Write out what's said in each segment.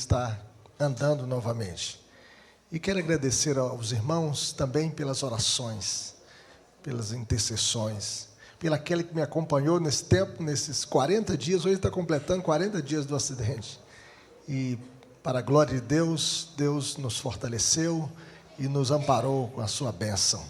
estar andando novamente. E quero agradecer aos irmãos também pelas orações, pelas intercessões, pelaquele que me acompanhou nesse tempo, nesses 40 dias, hoje está completando 40 dias do acidente. E, para a glória de Deus, Deus nos fortaleceu e nos amparou com a sua bênção.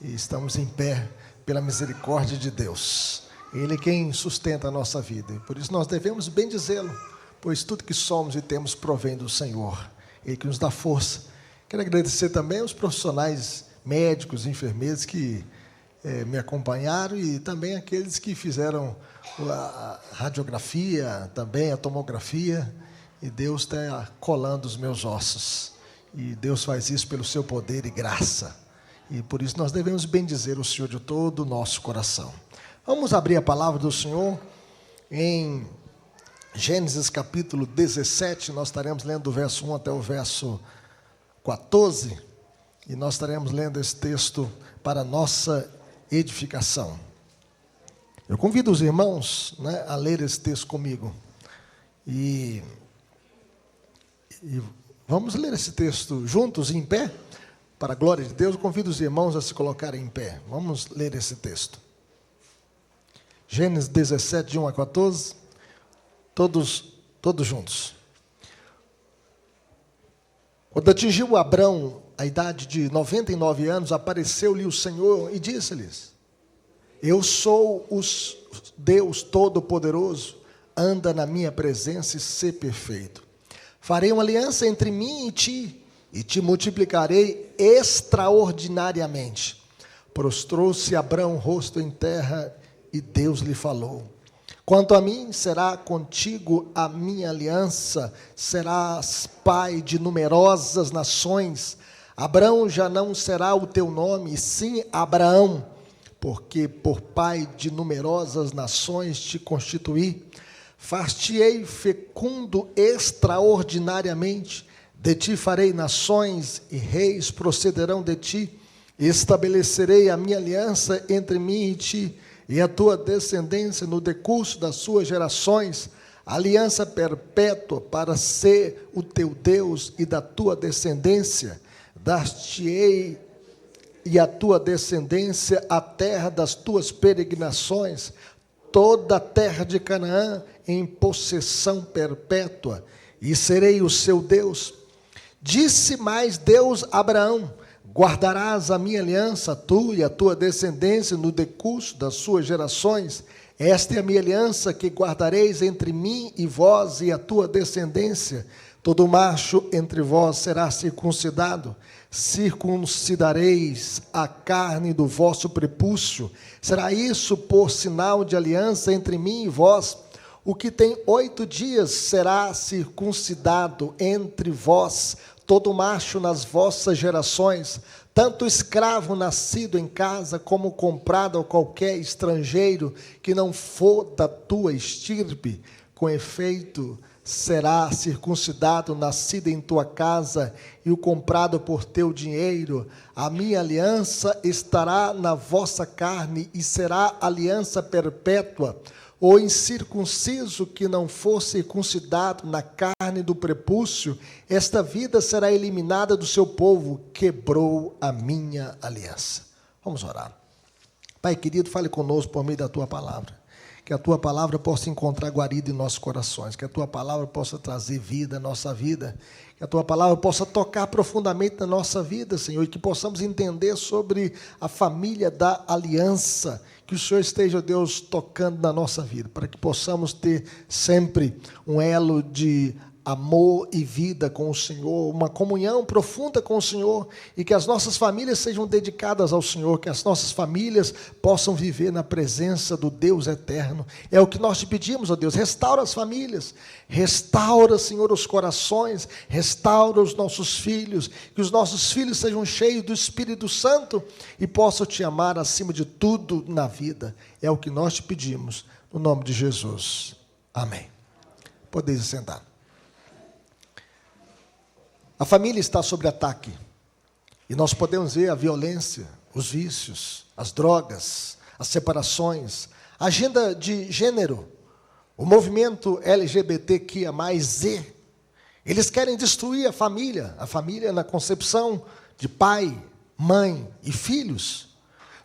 E estamos em pé pela misericórdia de Deus. Ele é quem sustenta a nossa vida. E por isso nós devemos bendizê-lo, pois tudo que somos e temos provém do Senhor. Ele que nos dá força. Quero agradecer também aos profissionais médicos, enfermeiros que me acompanharam e também aqueles que fizeram a radiografia, também a tomografia. E Deus está colando os meus ossos. E Deus faz isso pelo seu poder e graça. E por isso nós devemos bendizer o Senhor de todo o nosso coração. Vamos abrir a palavra do Senhor em Gênesis capítulo 17. Nós estaremos lendo do verso 1 até o verso 14. E nós estaremos lendo esse texto para a nossa edificação. Eu convido os irmãos, a ler esse texto comigo. E vamos ler esse texto juntos, em pé, para a glória de Deus. Eu convido os irmãos a se colocarem em pé. Vamos ler esse texto. Gênesis 17, de 1 a 14, todos juntos. Quando atingiu Abrão a idade de 99 anos, apareceu-lhe o Senhor e disse-lhes: Eu sou o Deus Todo-Poderoso, anda na minha presença e sê perfeito. Farei uma aliança entre mim e te multiplicarei extraordinariamente. Prostrou-se Abrão rosto em terra e Deus lhe falou: Quanto a mim, será contigo a minha aliança, serás pai de numerosas nações. Abrão já não será o teu nome, sim Abraão, porque por pai de numerosas nações te constituí. Far-te-ei fecundo extraordinariamente, de ti farei nações e reis procederão de ti. Estabelecerei a minha aliança entre mim e ti, e a tua descendência no decurso das suas gerações, aliança perpétua para ser o teu Deus e da tua descendência. Dar-te-ei e a tua descendência a terra das tuas peregrinações, toda a terra de Canaã em possessão perpétua, e serei o seu Deus. Disse mais Deus a Abraão: Guardarás a minha aliança, tu e a tua descendência, no decurso das suas gerações. Esta é a minha aliança que guardareis entre mim e vós e a tua descendência. Todo macho entre vós será circuncidado. Circuncidareis a carne do vosso prepúcio. Será isso por sinal de aliança entre mim e vós. O que tem 8 dias será circuncidado entre vós, todo macho nas vossas gerações, tanto escravo nascido em casa, como comprado a qualquer estrangeiro que não for da tua estirpe. Com efeito, será circuncidado nascido em tua casa e o comprado por teu dinheiro. A minha aliança estará na vossa carne e será aliança perpétua. O incircunciso que não for circuncidado na carne do prepúcio, esta vida será eliminada do seu povo. Quebrou a minha aliança. Vamos orar. Pai querido, fale conosco por meio da tua palavra. Que a tua palavra possa encontrar guarida em nossos corações. Que a tua palavra possa trazer vida à nossa vida. Que a tua palavra possa tocar profundamente na nossa vida, Senhor. E que possamos entender sobre a família da aliança. Que o Senhor esteja, Deus, tocando na nossa vida, para que possamos ter sempre um elo de amor e vida com o Senhor, uma comunhão profunda com o Senhor, e que as nossas famílias sejam dedicadas ao Senhor, que as nossas famílias possam viver na presença do Deus eterno. É o que nós te pedimos, ó Deus. Restaura as famílias, restaura, Senhor, os corações, restaura os nossos filhos, que os nossos filhos sejam cheios do Espírito Santo e possam te amar acima de tudo na vida. É o que nós te pedimos, no nome de Jesus. Amém. Podeis sentar. A família está sob ataque, e nós podemos ver a violência, os vícios, as drogas, as separações, a agenda de gênero, o movimento LGBTQIA+Z, Eles querem destruir a família na concepção de pai, mãe e filhos.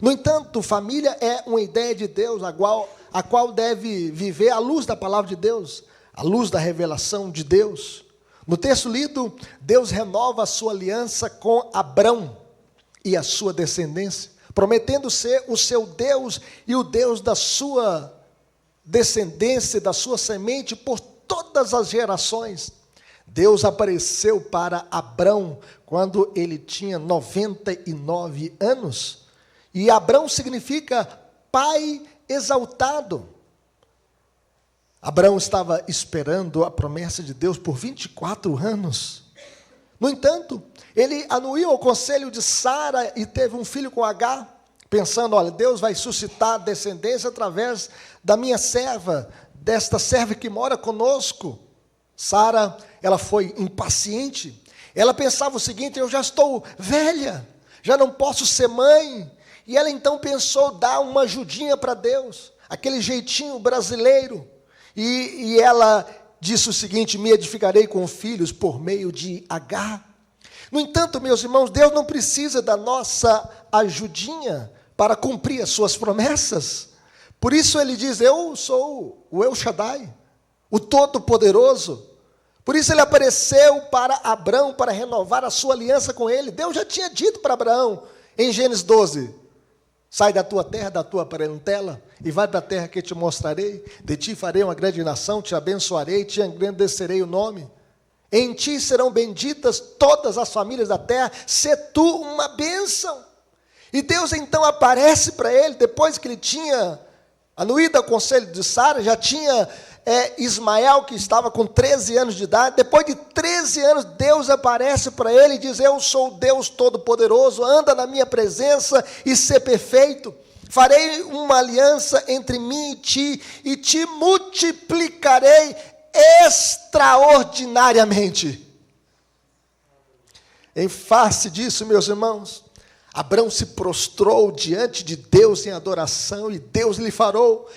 No entanto, família é uma ideia de Deus, a qual deve viver à luz da palavra de Deus, à luz da revelação de Deus. No texto lido, Deus renova a sua aliança com Abrão e a sua descendência, prometendo ser o seu Deus e o Deus da sua descendência, da sua semente por todas as gerações. Deus apareceu para Abrão quando ele tinha 99 anos. E Abrão significa pai exaltado. Abrão estava esperando a promessa de Deus por 24 anos. No entanto, ele anuiu ao conselho de Sara e teve um filho com Agar, pensando, olha, Deus vai suscitar descendência através da minha serva, desta serva que mora conosco. Sara, ela foi impaciente. Ela pensava o seguinte, eu já estou velha, já não posso ser mãe. E ela então pensou dar uma ajudinha para Deus, aquele jeitinho brasileiro. E ela disse o seguinte, me edificarei com filhos por meio de Agar. No entanto, meus irmãos, Deus não precisa da nossa ajudinha para cumprir as suas promessas. Por isso ele diz, eu sou o El Shaddai, o Todo-Poderoso. Por isso ele apareceu para Abrão, para renovar a sua aliança com ele. Deus já tinha dito para Abraão, em Gênesis 12, sai da tua terra, da tua parentela, e vai para a terra que te mostrarei. De ti farei uma grande nação, te abençoarei, te engrandecerei o nome. Em ti serão benditas todas as famílias da terra, se tu uma bênção. E Deus então aparece para ele, depois que ele tinha anuído ao conselho de Sara, já tinha Ismael, que estava com 13 anos de idade. Depois de 13 anos, Deus aparece para ele e diz, eu sou o Deus Todo-Poderoso, anda na minha presença e ser perfeito. Farei uma aliança entre mim e te multiplicarei extraordinariamente. Em face disso, meus irmãos, Abrão se prostrou diante de Deus em adoração, e Deus lhe falou,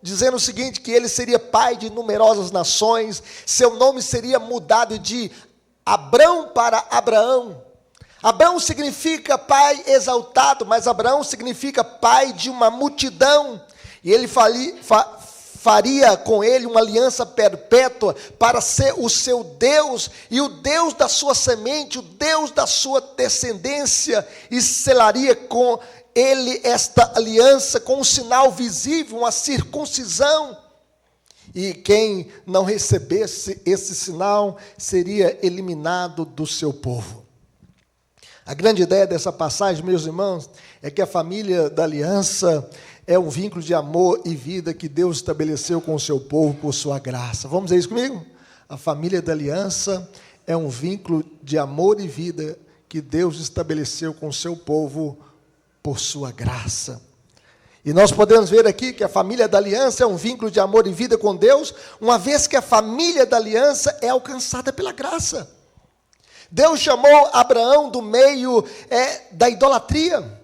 dizendo o seguinte, que ele seria pai de numerosas nações, seu nome seria mudado de Abrão para Abraão. Abrão significa pai exaltado, mas Abraão significa pai de uma multidão, e ele faria com ele uma aliança perpétua para ser o seu Deus e o Deus da sua semente, o Deus da sua descendência, e selaria com ele esta aliança com um sinal visível, uma circuncisão. E quem não recebesse esse sinal seria eliminado do seu povo. A grande ideia dessa passagem, meus irmãos, é que a família da aliança é um vínculo de amor e vida que Deus estabeleceu com o seu povo por sua graça. Vamos dizer isso comigo? A família da aliança é um vínculo de amor e vida que Deus estabeleceu com o seu povo por sua graça. E nós podemos ver aqui que a família da aliança é um vínculo de amor e vida com Deus, uma vez que a família da aliança é alcançada pela graça. Deus chamou Abraão do meio da idolatria.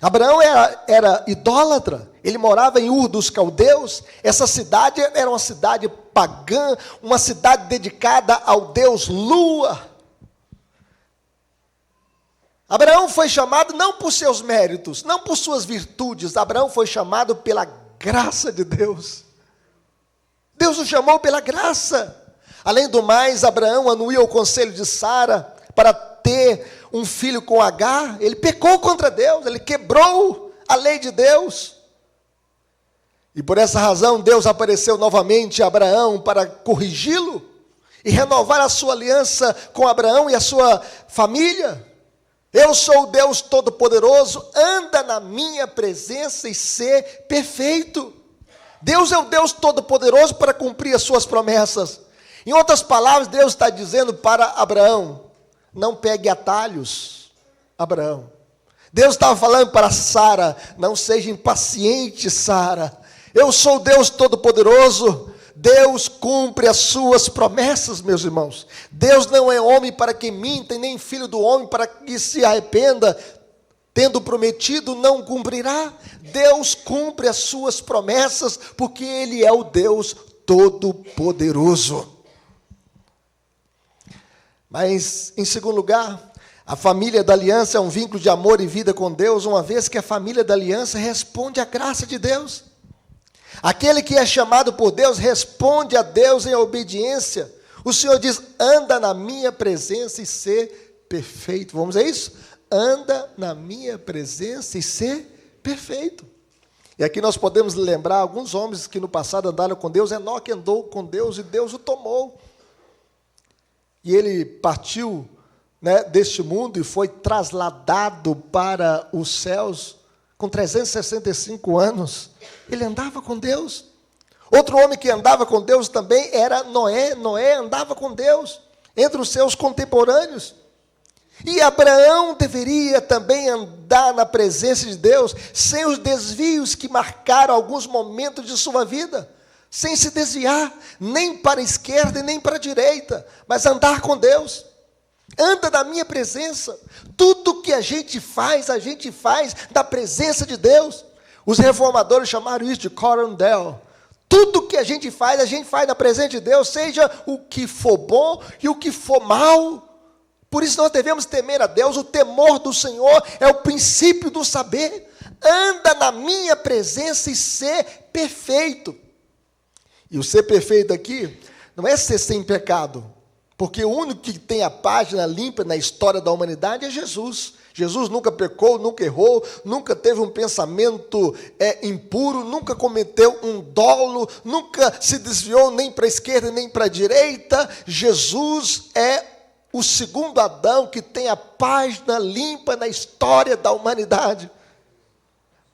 Abraão era idólatra, ele morava em Ur dos Caldeus. Essa cidade era uma cidade pagã, uma cidade dedicada ao deus Lua. Abraão foi chamado não por seus méritos, não por suas virtudes. Abraão foi chamado pela graça de Deus. Deus o chamou pela graça. Além do mais, Abraão anuiu o conselho de Sara para ter um filho com Agar. Ele pecou contra Deus, ele quebrou a lei de Deus. E por essa razão, Deus apareceu novamente a Abraão para corrigi-lo e renovar a sua aliança com Abraão e a sua família. Eu sou o Deus Todo-Poderoso, anda na minha presença e ser perfeito. Deus é o Deus Todo-Poderoso para cumprir as suas promessas. Em outras palavras, Deus está dizendo para Abraão, não pegue atalhos, Abraão. Deus estava falando para Sara, não seja impaciente, Sara. Eu sou o Deus Todo-Poderoso. Deus cumpre as suas promessas, meus irmãos. Deus não é homem para que minta, e nem filho do homem para que se arrependa. Tendo prometido, não cumprirá. Deus cumpre as suas promessas, porque Ele é o Deus Todo-Poderoso. Mas, em segundo lugar, a família da aliança é um vínculo de amor e vida com Deus, uma vez que a família da aliança responde à graça de Deus. Aquele que é chamado por Deus responde a Deus em obediência. O Senhor diz: anda na minha presença e ser perfeito. Vamos ver isso? Anda na minha presença e ser perfeito. E aqui nós podemos lembrar alguns homens que no passado andaram com Deus. Enoque andou com Deus e Deus o tomou. E ele partiu, deste mundo e foi trasladado para os céus com 365 anos. Ele andava com Deus. Outro homem que andava com Deus também era Noé. Noé andava com Deus entre os seus contemporâneos. E Abraão deveria também andar na presença de Deus, sem os desvios que marcaram alguns momentos de sua vida, sem se desviar nem para a esquerda e nem para a direita, mas andar com Deus. Anda na minha presença. Tudo que a gente faz da presença de Deus. Os reformadores chamaram isso de corandel. Tudo que a gente faz na presença de Deus, seja o que for bom e o que for mal. Por isso nós devemos temer a Deus. O temor do Senhor é o princípio do saber. Anda na minha presença e ser perfeito. E o ser perfeito aqui não é ser sem pecado, porque o único que tem a página limpa na história da humanidade é Jesus. Jesus nunca pecou, nunca errou, nunca teve um pensamento impuro, nunca cometeu um dolo, nunca se desviou nem para a esquerda nem para a direita. Jesus é o segundo Adão que tem a página limpa na história da humanidade.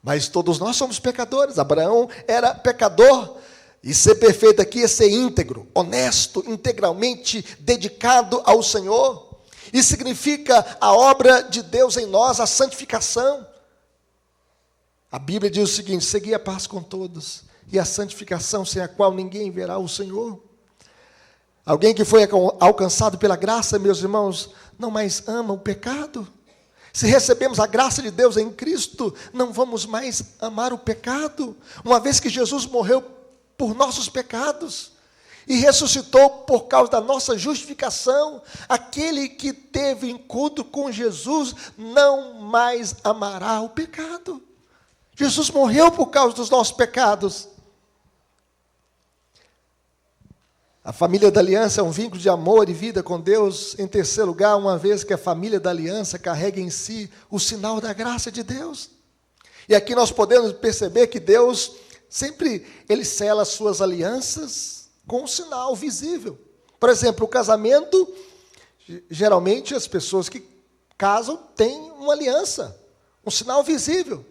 Mas todos nós somos pecadores. Abraão era pecador. E ser perfeito aqui é ser íntegro, honesto, integralmente dedicado ao Senhor. Isso significa a obra de Deus em nós, a santificação. A Bíblia diz o seguinte: segui a paz com todos e a santificação, sem a qual ninguém verá o Senhor. Alguém que foi alcançado pela graça, meus irmãos, não mais ama o pecado. Se recebemos a graça de Deus em Cristo, não vamos mais amar o pecado, uma vez que Jesus morreu por nossos pecados e ressuscitou por causa da nossa justificação. Aquele que teve encontro com Jesus não mais amará o pecado. Jesus morreu por causa dos nossos pecados. A família da aliança é um vínculo de amor e vida com Deus. Em terceiro lugar, uma vez que a família da aliança carrega em si o sinal da graça de Deus. E aqui nós podemos perceber que Deus sempre ele sela as suas alianças com um sinal visível. Por exemplo, o casamento, geralmente as pessoas que casam têm uma aliança, um sinal visível.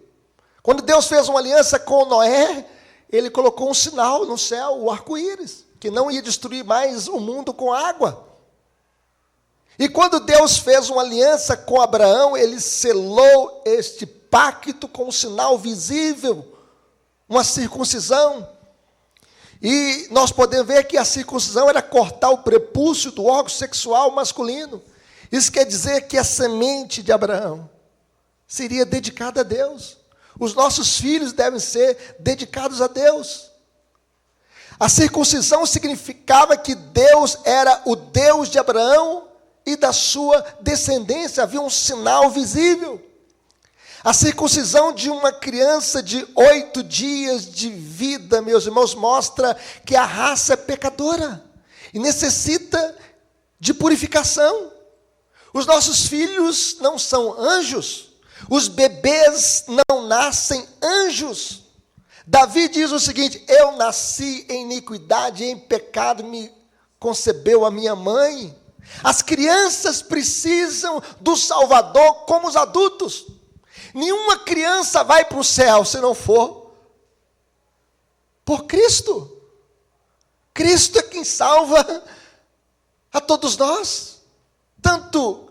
Quando Deus fez uma aliança com Noé, ele colocou um sinal no céu, o arco-íris, que não ia destruir mais o mundo com água. E quando Deus fez uma aliança com Abraão, ele selou este pacto com um sinal visível, uma circuncisão. E nós podemos ver que a circuncisão era cortar o prepúcio do órgão sexual masculino. Isso quer dizer que a semente de Abraão seria dedicada a Deus. Os nossos filhos devem ser dedicados a Deus. A circuncisão significava que Deus era o Deus de Abraão e da sua descendência. Havia um sinal visível. A circuncisão de uma criança de 8 dias de vida, meus irmãos, mostra que a raça é pecadora e necessita de purificação. Os nossos filhos não são anjos. Os bebês não nascem anjos. Davi diz o seguinte: eu nasci em iniquidade e em pecado me concebeu a minha mãe. As crianças precisam do Salvador como os adultos. Nenhuma criança vai para o céu se não for por Cristo. Cristo é quem salva a todos nós, tanto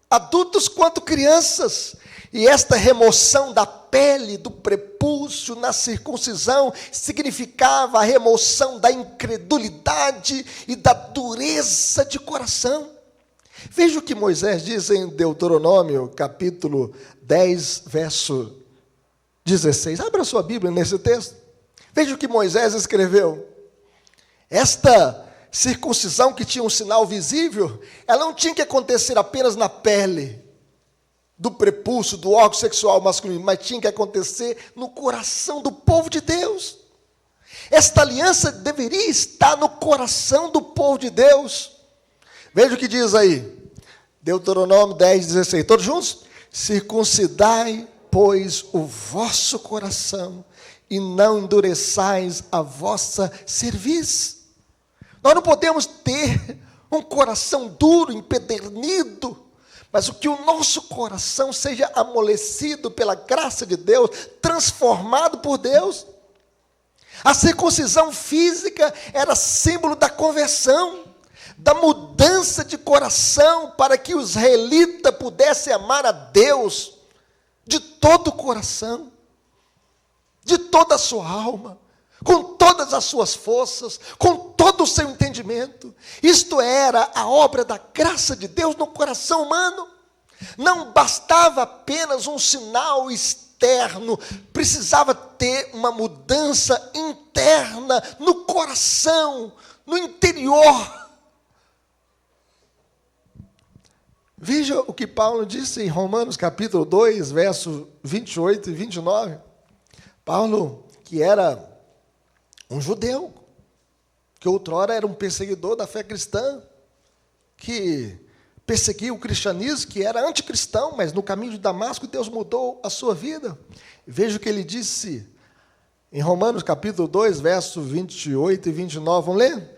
adultos quanto crianças. E esta remoção da pele, do prepúcio na circuncisão, significava a remoção da incredulidade e da dureza de coração. Veja o que Moisés diz em Deuteronômio, capítulo 10, verso 16. Abra sua Bíblia nesse texto. Veja o que Moisés escreveu. Esta circuncisão que tinha um sinal visível, ela não tinha que acontecer apenas na pele, do prepúcio, do órgão sexual masculino, mas tinha que acontecer no coração do povo de Deus. Esta aliança deveria estar no coração do povo de Deus. Veja o que diz aí, Deuteronômio 10:16, todos juntos? Circuncidai, pois, o vosso coração, e não endureçais a vossa cerviz. Nós não podemos ter um coração duro, empedernido, mas que o nosso coração seja amolecido pela graça de Deus, transformado por Deus. A circuncisão física era símbolo da conversão, da mudança de coração, para que o israelita pudesse amar a Deus de todo o coração, de toda a sua alma, com todas as suas forças, com todo o seu entendimento. Isto era a obra da graça de Deus no coração humano. Não bastava apenas um sinal externo, precisava ter uma mudança interna no coração, no interior. Veja o que Paulo disse em Romanos capítulo 2, versos 28 e 29. Paulo, que era um judeu, que outrora era um perseguidor da fé cristã, que perseguia o cristianismo, que era anticristão, mas no caminho de Damasco Deus mudou a sua vida. Veja o que ele disse em Romanos capítulo 2, versos 28 e 29. Vamos ler?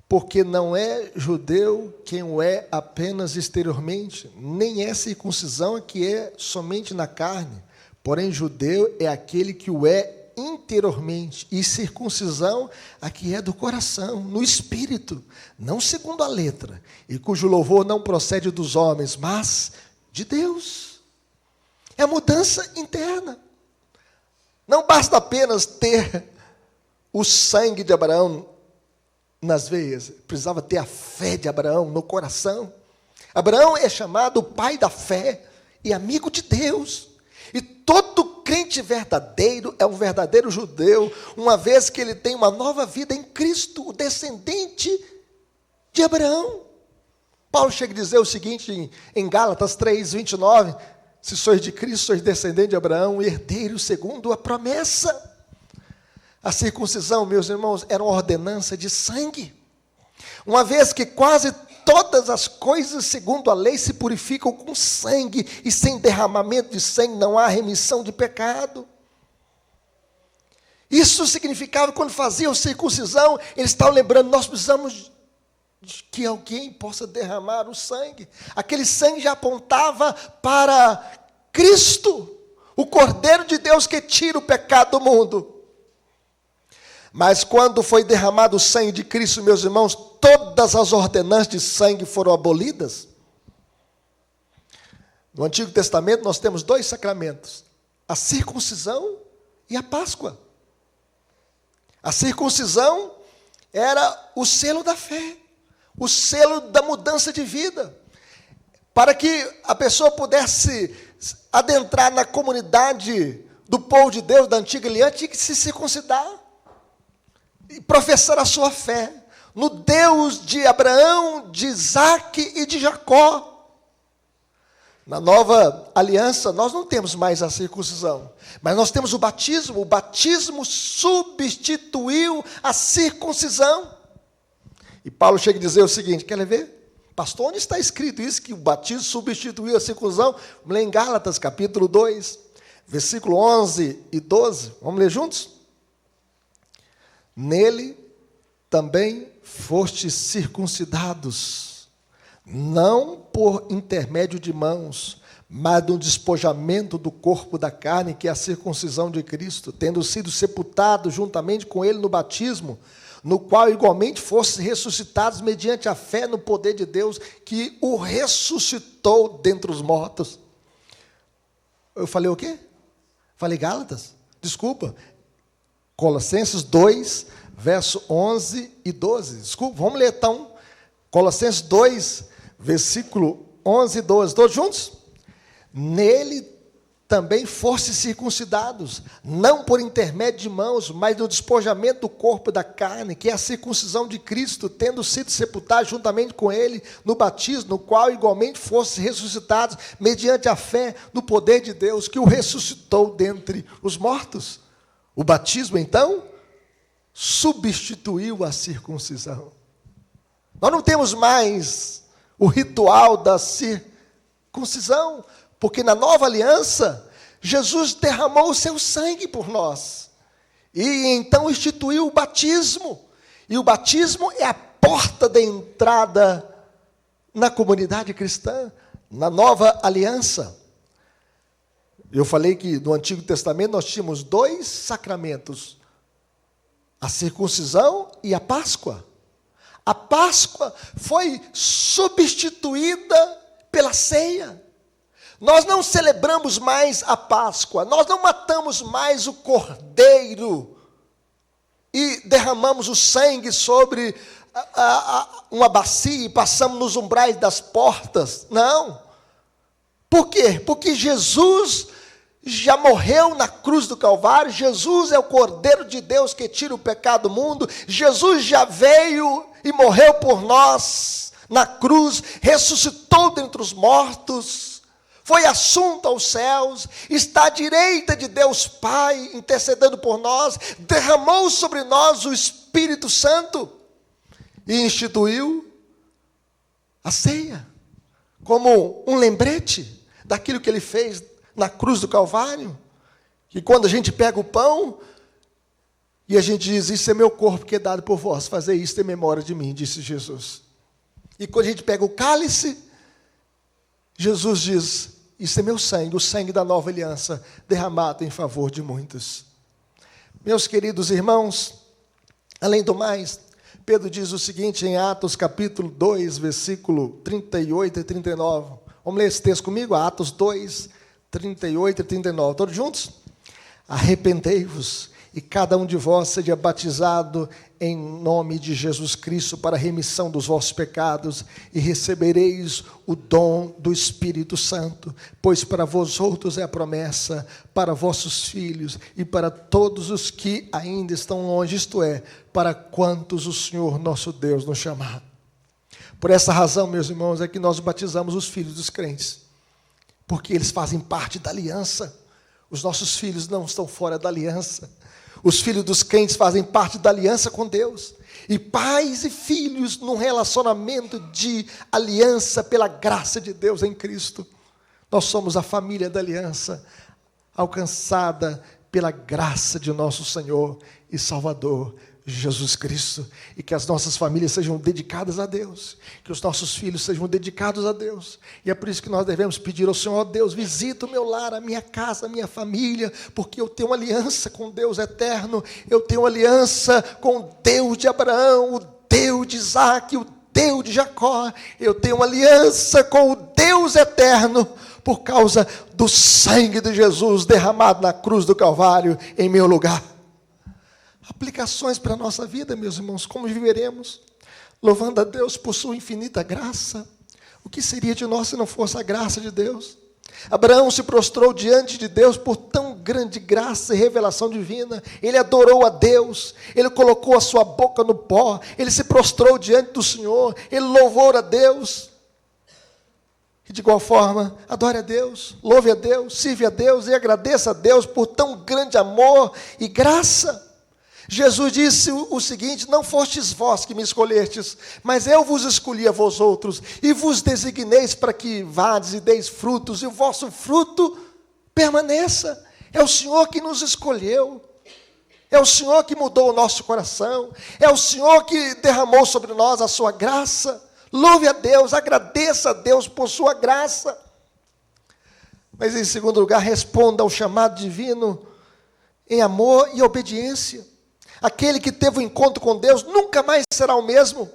Porque não é judeu quem o é apenas exteriormente, nem é circuncisão que é somente na carne, porém judeu é aquele que o é interiormente, e circuncisão a que é do coração, no espírito, não segundo a letra, e cujo louvor não procede dos homens, mas de Deus. É a mudança interna. Não basta apenas ter o sangue de Abraão nas veias, precisava ter a fé de Abraão no coração. Abraão é chamado pai da fé e amigo de Deus. E todo crente verdadeiro é um verdadeiro judeu, uma vez que ele tem uma nova vida em Cristo, o descendente de Abraão. Paulo chega a dizer o seguinte em Gálatas 3:29, se sois de Cristo, sois descendente de Abraão, herdeiro segundo a promessa. A circuncisão, meus irmãos, era uma ordenança de sangue. Uma vez que quase todas as coisas, segundo a lei, se purificam com sangue, e sem derramamento de sangue não há remissão de pecado. Isso significava, quando faziam circuncisão, eles estavam lembrando, nós precisamos de que alguém possa derramar o sangue. Aquele sangue já apontava para Cristo, o Cordeiro de Deus que tira o pecado do mundo. Mas quando foi derramado o sangue de Cristo, meus irmãos, todas as ordenanças de sangue foram abolidas. No Antigo Testamento nós temos 2 sacramentos, a circuncisão e a Páscoa. A circuncisão era o selo da fé, o selo da mudança de vida, para que a pessoa pudesse adentrar na comunidade do povo de Deus da antiga aliança, tinha que se circuncidar e professar a sua fé no Deus de Abraão, de Isaque e de Jacó. Na nova aliança, nós não temos mais a circuncisão, mas nós temos o batismo. O batismo substituiu a circuncisão. E Paulo chega a dizer o seguinte, quer ver? Pastor, onde está escrito isso, que o batismo substituiu a circuncisão? Vamos ler em Gálatas, capítulo 2, versículo 11 e 12. Vamos ler juntos? Nele também fostes circuncidados, não por intermédio de mãos, mas do despojamento do corpo da carne, que é a circuncisão de Cristo, tendo sido sepultados juntamente com ele no batismo, no qual igualmente fostes ressuscitados mediante a fé no poder de Deus, que o ressuscitou dentre os mortos. Eu falei o quê? Falei Gálatas? Desculpa. Colossenses 2, verso 11 e 12. Desculpa, vamos ler então. Colossenses 2, versículo 11 e 12. Todos juntos? Nele também fosse circuncidados, não por intermédio de mãos, mas no despojamento do corpo da carne, que é a circuncisão de Cristo, tendo sido sepultados juntamente com ele no batismo, no qual igualmente fossem ressuscitados, mediante a fé no poder de Deus, que o ressuscitou dentre os mortos. O batismo, então, substituiu a circuncisão. Nós não temos mais o ritual da circuncisão, porque na nova aliança, Jesus derramou o seu sangue por nós. E então instituiu o batismo. E o batismo é a porta de entrada na comunidade cristã, na nova aliança. Eu falei que no Antigo Testamento nós tínhamos 2 sacramentos: a circuncisão e a Páscoa. A Páscoa foi substituída pela ceia. Nós não celebramos mais a Páscoa, nós não matamos mais o cordeiro e derramamos o sangue sobre uma bacia e passamos nos umbrais das portas. Não. Por quê? Porque Jesus já morreu na cruz do Calvário. Jesus é o Cordeiro de Deus que tira o pecado do mundo. Jesus já veio e morreu por nós na cruz, ressuscitou dentre os mortos, foi assunto aos céus, está à direita de Deus Pai, intercedendo por nós, derramou sobre nós o Espírito Santo e instituiu a ceia como um lembrete daquilo que ele fez na cruz do Calvário. Que quando a gente pega o pão e a gente diz: isso é meu corpo que é dado por vós, fazer isso em memória de mim, disse Jesus. E quando a gente pega o cálice, Jesus diz: isso é meu sangue, o sangue da nova aliança, derramado em favor de muitos. Meus queridos irmãos, além do mais, Pedro diz o seguinte em Atos capítulo 2, versículo 38 e 39. Vamos ler esse texto comigo? Atos 2, 38 e 39. Todos juntos? Arrependei-vos e cada um de vós seja batizado em nome de Jesus Cristo para a remissão dos vossos pecados, e recebereis o dom do Espírito Santo, pois para vós outros é a promessa, para vossos filhos e para todos os que ainda estão longe, isto é, para quantos o Senhor nosso Deus nos chamar. Por essa razão, meus irmãos, é que nós batizamos os filhos dos crentes, porque eles fazem parte da aliança. Os nossos filhos não estão fora da aliança. Os filhos dos crentes fazem parte da aliança com Deus. E pais e filhos num relacionamento de aliança pela graça de Deus em Cristo. Nós somos a família da aliança, alcançada pela graça de nosso Senhor e Salvador, Jesus Cristo. E que as nossas famílias sejam dedicadas a Deus, que os nossos filhos sejam dedicados a Deus. E é por isso que nós devemos pedir ao Senhor: ó Deus, visita o meu lar, a minha casa, a minha família, porque eu tenho uma aliança com Deus eterno, eu tenho uma aliança com o Deus de Abraão, o Deus de Isaac, o Deus de Jacó. Eu tenho uma aliança com o Deus eterno, por causa do sangue de Jesus derramado na cruz do Calvário em meu lugar. Aplicações para a nossa vida, meus irmãos: como viveremos? Louvando a Deus por sua infinita graça. O que seria de nós se não fosse a graça de Deus? Abraão se prostrou diante de Deus por tão grande graça e revelação divina. Ele adorou a Deus, ele colocou a sua boca no pó, ele se prostrou diante do Senhor, ele louvou a Deus. E de igual forma, adore a Deus, louve a Deus, sirva a Deus e agradeça a Deus por tão grande amor e graça. Jesus disse o seguinte: não fostes vós que me escolhestes, mas eu vos escolhi a vós outros, e vos designeis para que vades e deis frutos, e o vosso fruto permaneça. É o Senhor que nos escolheu, é o Senhor que mudou o nosso coração, é o Senhor que derramou sobre nós a sua graça. Louve a Deus, agradeça a Deus por sua graça. Mas em segundo lugar, responda ao chamado divino em amor e obediência. Aquele que teve um encontro com Deus nunca mais será o mesmo,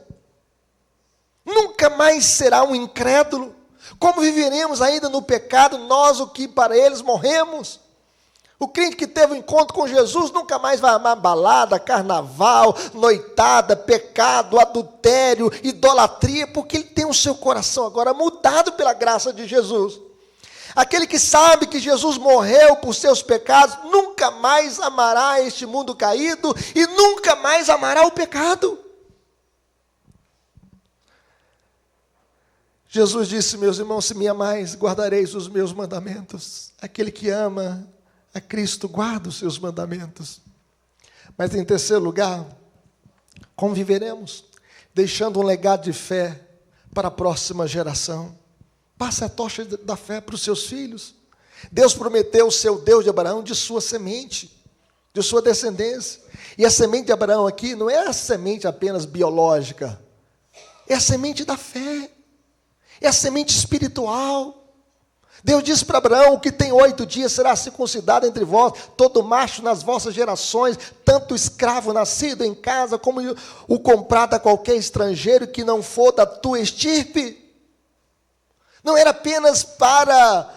nunca mais será um incrédulo. Como viveremos ainda no pecado, nós o que para eles morremos? O crente que teve um encontro com Jesus nunca mais vai amar balada, carnaval, noitada, pecado, adultério, idolatria, porque ele tem o seu coração agora mudado pela graça de Jesus. Aquele que sabe que Jesus morreu por seus pecados, nunca mais amará este mundo caído e nunca mais amará o pecado. Jesus disse, meus irmãos, se me amais, guardareis os meus mandamentos. Aquele que ama a Cristo guarda os seus mandamentos. Mas em terceiro lugar, conviveremos, deixando um legado de fé para a próxima geração. Passe a tocha da fé para os seus filhos. Deus prometeu ser o Deus de Abraão, de sua semente, de sua descendência. E a semente de Abraão aqui não é a semente apenas biológica, é a semente da fé, é a semente espiritual. Deus disse para Abraão, o que tem 8 dias será circuncidado entre vós, todo macho nas vossas gerações, tanto escravo nascido em casa, como o comprado a qualquer estrangeiro que não for da tua estirpe. Não era apenas para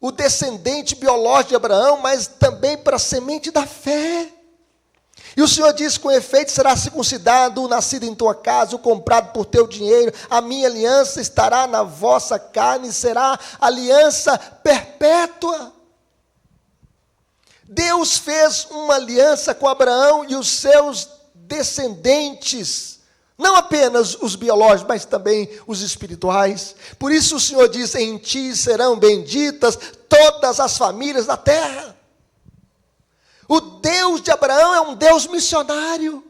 o descendente biológico de Abraão, mas também para a semente da fé. E o Senhor diz, com efeito, será circuncidado o nascido em tua casa, o comprado por teu dinheiro, a minha aliança estará na vossa carne, será aliança perpétua. Deus fez uma aliança com Abraão e os seus descendentes, não apenas os biológicos, mas também os espirituais. Por isso o Senhor diz, em ti serão benditas todas as famílias da terra. O Deus de Abraão é um Deus missionário.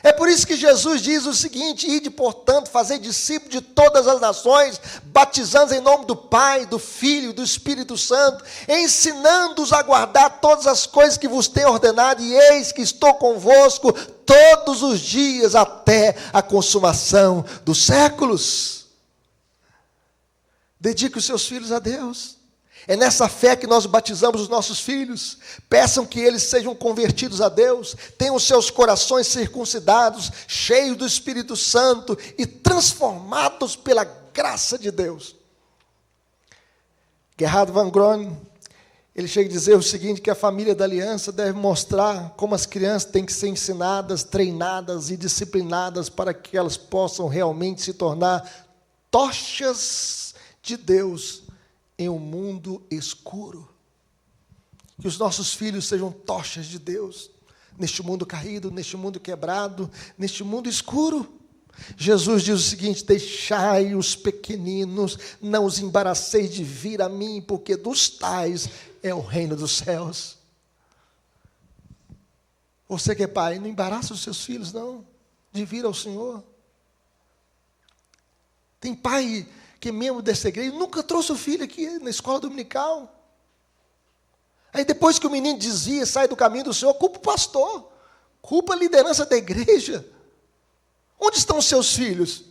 É por isso que Jesus diz o seguinte, ide, portanto, fazer discípulos de todas as nações, batizando em nome do Pai, do Filho e do Espírito Santo, ensinando-os a guardar todas as coisas que vos tenho ordenado, e eis que estou convosco todos os dias até a consumação dos séculos. Dedique os seus filhos a Deus. É nessa fé que nós batizamos os nossos filhos. Peçam que eles sejam convertidos a Deus, tenham seus corações circuncidados, cheios do Espírito Santo e transformados pela graça de Deus. Gerhard van Groen, ele chega a dizer o seguinte, que a família da aliança deve mostrar como as crianças têm que ser ensinadas, treinadas e disciplinadas para que elas possam realmente se tornar tochas de Deus em um mundo escuro. Que os nossos filhos sejam tochas de Deus, neste mundo caído, neste mundo quebrado, neste mundo escuro. Jesus diz o seguinte, deixai os pequeninos, não os embaraceis de vir a mim, porque dos tais é o reino dos céus. Você que é pai, não embaraça os seus filhos, não, de vir ao Senhor. Tem pai que é membro dessa igreja, nunca trouxe o filho aqui na escola dominical. Aí depois que o menino desvia, sai do caminho do Senhor, culpa o pastor, culpa a liderança da igreja. Onde estão os seus filhos?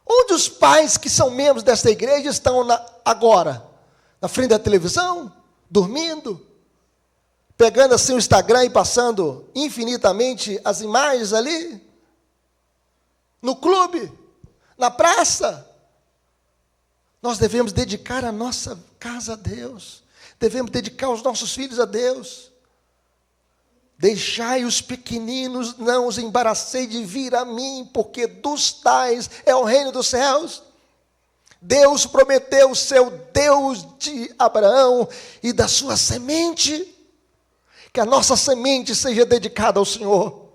Onde os pais que são membros dessa igreja estão agora? Na frente da televisão? Dormindo? Pegando assim o Instagram e passando infinitamente as imagens ali? No clube? Na praça? Nós devemos dedicar a nossa casa a Deus. Devemos dedicar os nossos filhos a Deus. Deixai os pequeninos, não os embaraceis de vir a mim, porque dos tais é o reino dos céus. Deus prometeu ser o Deus de Abraão e da sua semente. Que a nossa semente seja dedicada ao Senhor.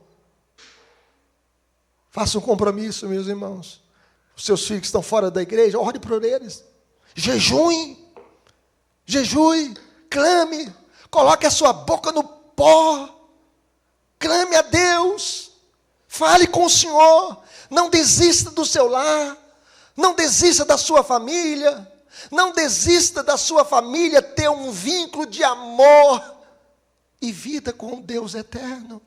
Faça um compromisso, meus irmãos. Os seus filhos que estão fora da igreja, ore por eles. Jejue, clame, coloque a sua boca no pó. Clame a Deus, fale com o Senhor, não desista do seu lar, não desista da sua família, não desista da sua família ter um vínculo de amor e vida com Deus eterno.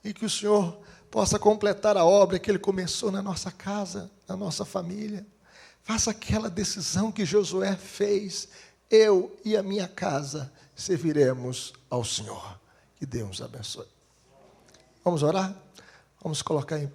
E que o Senhor possa completar a obra que Ele começou na nossa casa, na nossa família. Faça aquela decisão que Josué fez, eu e a minha casa serviremos ao Senhor. Que Deus abençoe. Vamos orar? Vamos colocar em pé.